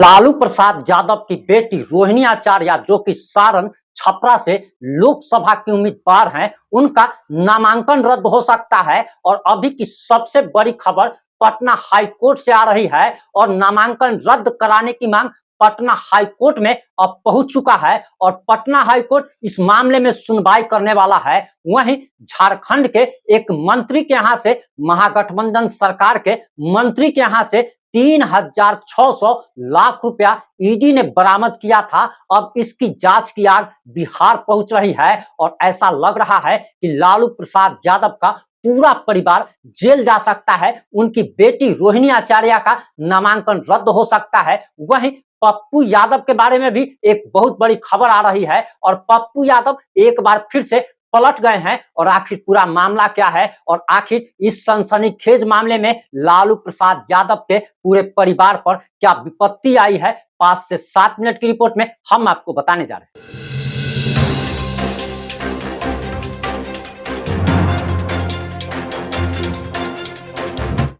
लालू प्रसाद यादव की बेटी रोहिणी आचार्य जो कि सारण छपरा से लोकसभा की उम्मीदवार हैं, उनका नामांकन रद्द हो सकता है। और अभी की सबसे बड़ी खबर पटना हाईकोर्ट से आ रही है और नामांकन रद्द कराने की मांग पटना हाईकोर्ट में अब पहुंच चुका है और पटना हाईकोर्ट इस मामले में सुनवाई करने वाला है। वहीं झारखंड के एक मंत्री के यहां से, महागठबंधन सरकार के मंत्री के यहां से 3,600 लाख रुपया ईडी ने बरामद किया था। अब इसकी जांच की आग बिहार पहुंच रही है और ऐसा लग रहा है कि लालू प्रसाद यादव का पूरा परिवार जेल जा सकता है। उनकी बेटी रोहिणी आचार्य का नामांकन रद्द हो सकता है। वहीं पप्पू यादव के बारे में भी एक बहुत बड़ी खबर आ रही है और पप्पू यादव एक बार फिर से पलट गए हैं। और आखिर पूरा मामला क्या है और आखिर इस सनसनीखेज मामले में लालू प्रसाद यादव के पूरे परिवार पर क्या विपत्ति आई है, 5 से 7 मिनट की रिपोर्ट में हम आपको बताने जा रहे हैं।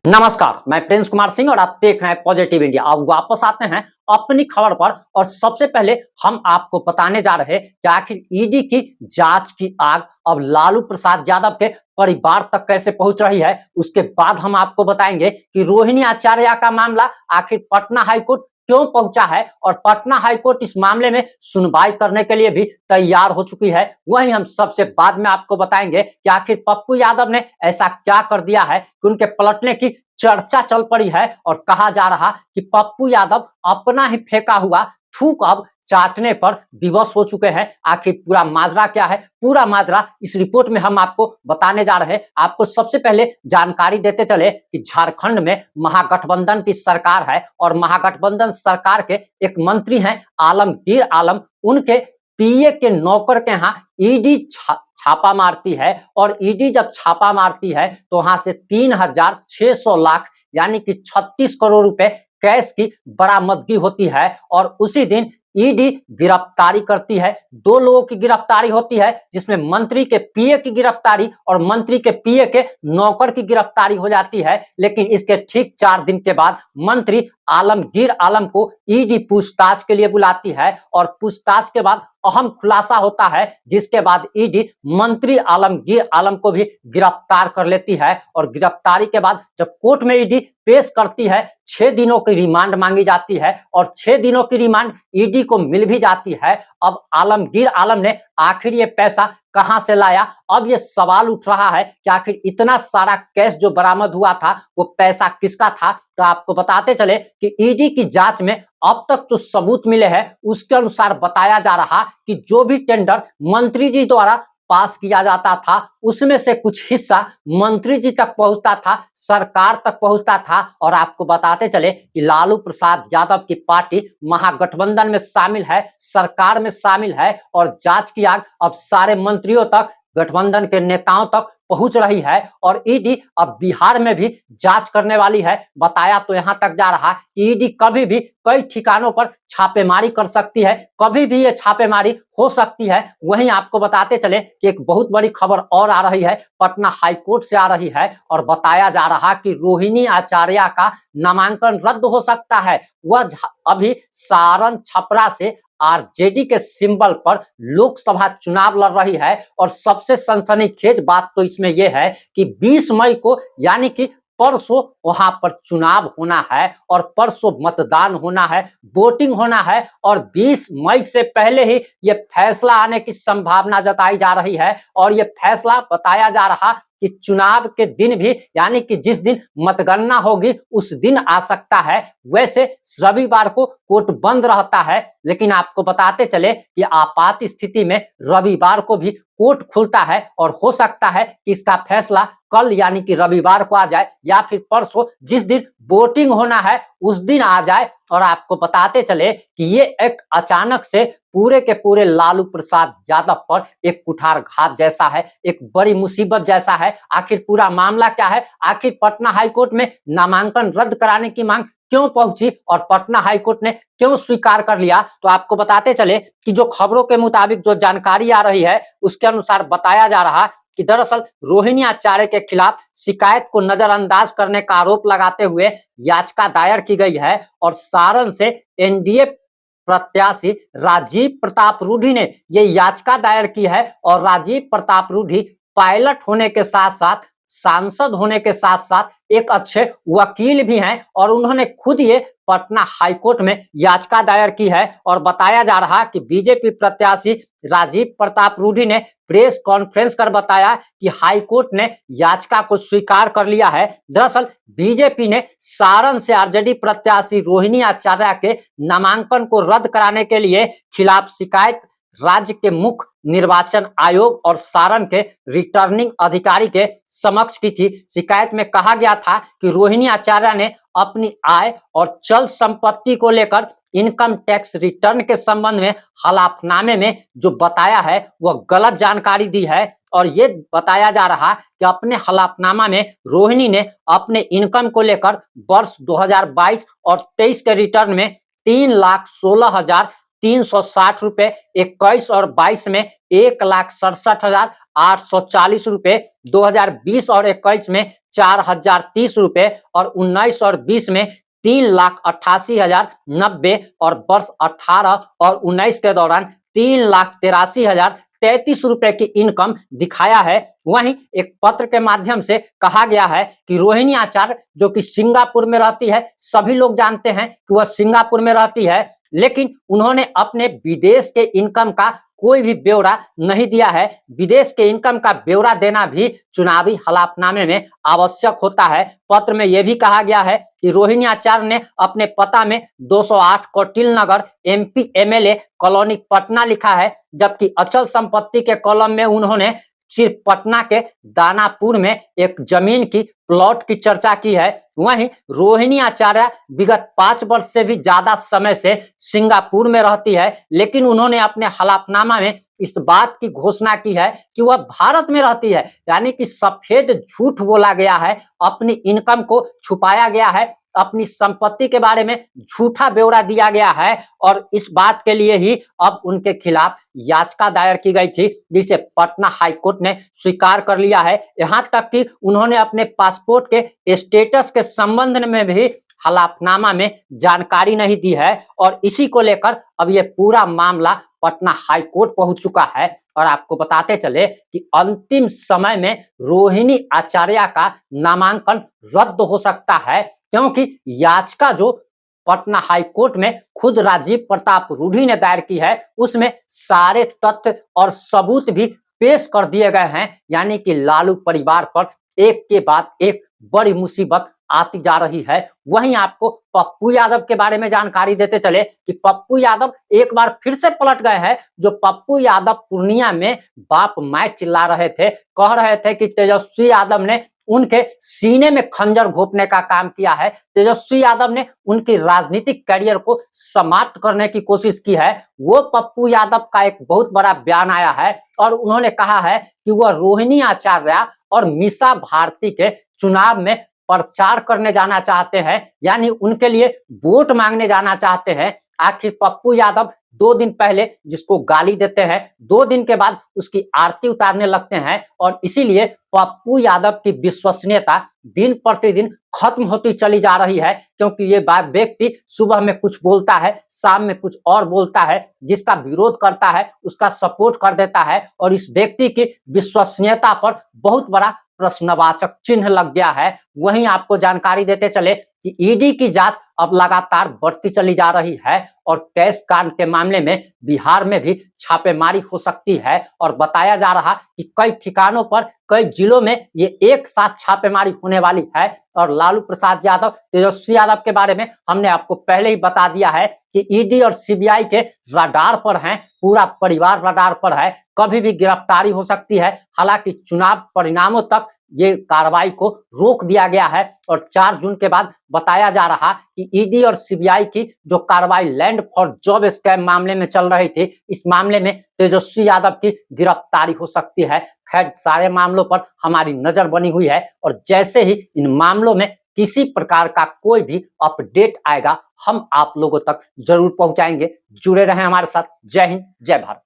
नमस्कार, मैं प्रिंस कुमार सिंह और आप देख रहे हैं पॉजिटिव इंडिया। अब वापस आते हैं अपनी खबर पर और सबसे पहले हम आपको बताने जा रहे हैं कि आखिर ईडी की जांच की आग अब लालू प्रसाद यादव के परिवार तक कैसे पहुंच रही है। उसके बाद हम आपको बताएंगे कि रोहिणी आचार्य का मामला आखिर पटना हाईकोर्ट क्यों पहुंचा है और पटना हाईकोर्ट इस मामले में सुनवाई करने के लिए भी तैयार हो चुकी है। वहीं हम सबसे बाद में आपको बताएंगे कि आखिर पप्पू यादव ने ऐसा क्या कर दिया है कि उनके पलटने की चर्चा चल पड़ी है और कहा जा रहा कि पप्पू यादव अपना ही फेंका हुआ थूक अब चाटने पर विवश हो चुके हैं। आखिर पूरा माजरा क्या है, पूरा माजरा इस रिपोर्ट में हम आपको बताने जा रहे हैं। आपको सबसे पहले जानकारी देते चले कि झारखंड में महागठबंधन की सरकार है और महागठबंधन सरकार के एक मंत्री हैं आलमगीर आलम। उनके पीए के नौकर के यहाँ ईडी छापा मारती है और ईडी जब छापा मारती है तो वहां से 3,600 लाख यानी कि 36 करोड़ रुपए कैश की बरामदगी होती है। और उसी दिन ईडी गिरफ्तारी करती है। 2 लोगों की गिरफ्तारी होती है, जिसमें मंत्री के पीए की गिरफ्तारी और मंत्री के पीए के नौकर की गिरफ्तारी हो जाती है। लेकिन इसके ठीक 4 दिन के बाद मंत्री आलमगीर आलम को ईडी पूछताछ के लिए बुलाती है और पूछताछ के बाद अहम खुलासा होता है, जिसके बाद ईडी मंत्री आलमगीर आलम को भी गिरफ्तार कर लेती है। और गिरफ्तारी के बाद जब कोर्ट में ईडी पेश करती है, 6 दिनों की रिमांड मांगी जाती है और 6 दिनों की रिमांड ईडी को मिल भी जाती है। अब आलमगीर आलम ने आखिर ये पैसा कहां से लाया, अब ये सवाल उठ रहा है कि आखिर इतना सारा कैश जो बरामद हुआ था वो पैसा किसका था। तो आपको बताते चले कि ईडी की जांच में अब तक जो सबूत मिले हैं उसके अनुसार बताया जा रहा कि जो भी टेंडर मंत्री जी द्वारा पास किया जाता था उसमें से कुछ हिस्सा मंत्री जी तक पहुंचता था, सरकार तक पहुंचता था। और आपको बताते चले कि लालू प्रसाद यादव की पार्टी महागठबंधन में शामिल है, सरकार में शामिल है और जांच की आग अब सारे मंत्रियों तक, गठबंधन के नेताओं तक पहुंच रही है। और ईडी अब बिहार में भी जांच करने वाली है। बताया तो यहां तक जा रहा कि ईडी कभी भी कई ठिकानों पर छापेमारी कर सकती है, कभी भी ये छापेमारी हो सकती है। वहीं आपको बताते चले कि एक बहुत बड़ी खबर और आ रही है, पटना हाईकोर्ट से आ रही है और बताया जा रहा कि रोहिणी आचार्य का नामांकन रद्द हो सकता है। वह अभी सारण छपरा से आरजेडी के सिंबल पर लोकसभा चुनाव लड़ रही है। और सबसे सनसनीखेज बात तो इसमें यह है कि 20 मई को यानी कि परसों वहां पर चुनाव होना है और परसों मतदान होना है, वोटिंग होना है। और 20 मई से पहले ही यह फैसला आने की संभावना जताई जा रही है। और यह फैसला बताया जा रहा कि चुनाव के दिन भी यानी कि जिस दिन मतगणना होगी उस दिन आ सकता है। वैसे रविवार को कोर्ट बंद रहता है, लेकिन आपको बताते चले कि आपात स्थिति में रविवार को भी कोर्ट खुलता है और हो सकता है कि इसका फैसला कल यानी कि रविवार को आ जाए या फिर परसों जिस दिन वोटिंग होना है उस दिन आ जाए। और आपको बताते चले कि ये एक अचानक से पूरे के पूरे लालू प्रसाद यादव पर एक कुठारघात जैसा है, एक बड़ी मुसीबत जैसा है। आखिर पूरा मामला क्या है, आखिर पटना हाईकोर्ट में नामांकन रद्द कराने की मांग क्यों पहुंची और पटना हाईकोर्ट ने क्यों स्वीकार कर लिया। तो आपको बताते चले कि जो खबरों के मुताबिक जो जानकारी आ रही है उसके अनुसार बताया जा रहा कि दरअसल रोहिणी आचार्य के खिलाफ शिकायत को नजरअंदाज करने का आरोप लगाते हुए याचिका दायर की गई है और सारण से एनडीए प्रत्याशी राजीव प्रताप रूढ़ी ने यह याचिका दायर की है और राजीव प्रताप रूढ़ी पायलट होने के साथ साथ सांसद होने के साथ साथ एक अच्छे वकील भी हैं और उन्होंने खुद ये पटना हाईकोर्ट में याचिका दायर की है और बताया जा रहा कि बीजेपी प्रत्याशी राजीव प्रताप रूढ़ी ने प्रेस कॉन्फ्रेंस कर बताया कि हाईकोर्ट ने याचिका को स्वीकार कर लिया है। दरअसल बीजेपी ने सारण से आरजेडी प्रत्याशी रोहिणी आचार्य के नामांकन को रद्द कराने के लिए खिलाफ शिकायत राज्य के मुख्य निर्वाचन आयोग और सारण के रिटर्निंग अधिकारी के समक्ष की थी। शिकायत में कहा गया था कि रोहिणी आचार्य ने अपनी आय और चल संपत्ति को लेकर इनकम टैक्स रिटर्न के संबंध में हलफनामे में जो बताया है वह गलत जानकारी दी है और ये बताया जा रहा कि अपने हलफनामा में रोहिणी ने अपने इनकम को लेकर वर्ष 2022 और 23 के रिटर्न में 3,16,360 रुपए, 21 और 22 में 1,67,840 रुपए, 2020 और 21 में 4,030 रुपए और 19 और 20 में 3,88,090 और वर्ष 18 और 19 के दौरान 3,83,033 रुपए की इनकम दिखाया है। वहीं एक पत्र के माध्यम से कहा गया है कि रोहिणी आचार्य जो कि सिंगापुर में रहती है, सभी लोग जानते हैं कि वह सिंगापुर में रहती है, लेकिन उन्होंने अपने विदेश के इनकम का कोई भी ब्यौरा नहीं दिया है। विदेश के इनकम का ब्यौरा देना भी चुनावी हलफनामे में आवश्यक होता है। पत्र में यह भी कहा गया है कि रोहिणी आचार्य ने अपने पता में 208 कौटिल नगर एमपी एमएलए कॉलोनी पटना लिखा है, जबकि अचल संपत्ति के कॉलम में उन्होंने सिर्फ पटना के दानापुर में एक जमीन की प्लॉट की चर्चा की है। वहीं रोहिणी आचार्य विगत 5 वर्ष से भी ज्यादा समय से सिंगापुर में रहती है, लेकिन उन्होंने अपने हलफनामा में इस बात की घोषणा की है कि वह भारत में रहती है, यानी कि सफेद झूठ बोला गया है, अपनी इनकम को छुपाया गया है, अपनी संपत्ति के बारे में झूठा ब्यौरा दिया गया है और इस बात के लिए ही अब उनके खिलाफ याचिका दायर की गई थी, जिसे पटना हाईकोर्ट ने स्वीकार कर लिया है। यहां तक कि उन्होंने अपने पासपोर्ट के स्टेटस के संबंध में भी हलफनामा में जानकारी नहीं दी है और इसी को लेकर अब यह पूरा मामला पटना हाईकोर्ट पहुंच चुका है। और आपको बताते चले कि अंतिम समय में रोहिणी आचार्य का नामांकन रद्द हो सकता है, क्योंकि याचिका जो पटना हाईकोर्ट में खुद राजीव प्रताप रूढ़ी ने दायर की है उसमें सारे तथ्य और सबूत भी पेश कर दिए गए हैं, यानी कि लालू परिवार पर एक के बाद एक बड़ी मुसीबत आती जा रही है। वहीं आपको पप्पू यादव के बारे में जानकारी देते चले कि पप्पू यादव एक बार फिर से पलट गए हैं। जो पप्पू यादव पूर्णिया में बाप माय चिल्ला रहे थे, कह रहे थे कि तेजस्वी यादव ने उनके सीने में खंजर घोंपने का काम किया है, तेजस्वी यादव ने उनकी राजनीतिक करियर को समाप्त करने की कोशिश की है। वो पप्पू यादव का एक बहुत बड़ा बयान आया है और उन्होंने कहा है कि वह रोहिणी आचार्य और मीसा भारती के चुनाव में प्रचार करने जाना चाहते हैं, यानी उनके लिए वोट मांगने जाना चाहते हैं। आखिर पप्पू यादव 2 दिन पहले जिसको गाली देते हैं, 2 दिन के बाद उसकी आरती उतारने लगते हैं और इसीलिए पप्पू यादव की विश्वसनीयता दिन प्रतिदिन खत्म होती चली जा रही है, क्योंकि ये व्यक्ति सुबह में कुछ बोलता है, शाम में कुछ और बोलता है, जिसका विरोध करता है उसका सपोर्ट कर देता है और इस व्यक्ति की विश्वसनीयता पर बहुत बड़ा प्रश्नवाचक चिन्ह लग गया है। वहीं आपको जानकारी देते चले कि ईडी की जांच अब लगातार बढ़ती चली जा रही है और कैश कांड के मामले में बिहार में भी छापेमारी हो सकती है और बताया जा रहा कि कई ठिकानों पर कई जिलों में ये एक साथ छापेमारी होने वाली है। और लालू प्रसाद यादव, तेजस्वी यादव के बारे में हमने आपको पहले ही बता दिया है कि ईडी और सीबीआई के रडार पर हैं, पूरा परिवार रडार पर है, कभी भी गिरफ्तारी हो सकती है। हालांकि चुनाव परिणामों तक ये कार्रवाई को रोक दिया गया है और 4 जून के बाद बताया जा रहा कि ईडी और सीबीआई की जो कार्रवाई लैंड फॉर जॉब स्कैम मामले में चल रही थी, इस मामले में तेजस्वी यादव की गिरफ्तारी हो सकती है। खैर, सारे मामलों पर हमारी नजर बनी हुई है और जैसे ही इन मामलों में किसी प्रकार का कोई भी अपडेट आएगा हम आप लोगों तक जरूर पहुंचाएंगे। जुड़े रहें हमारे साथ। जय हिंद, जय भारत।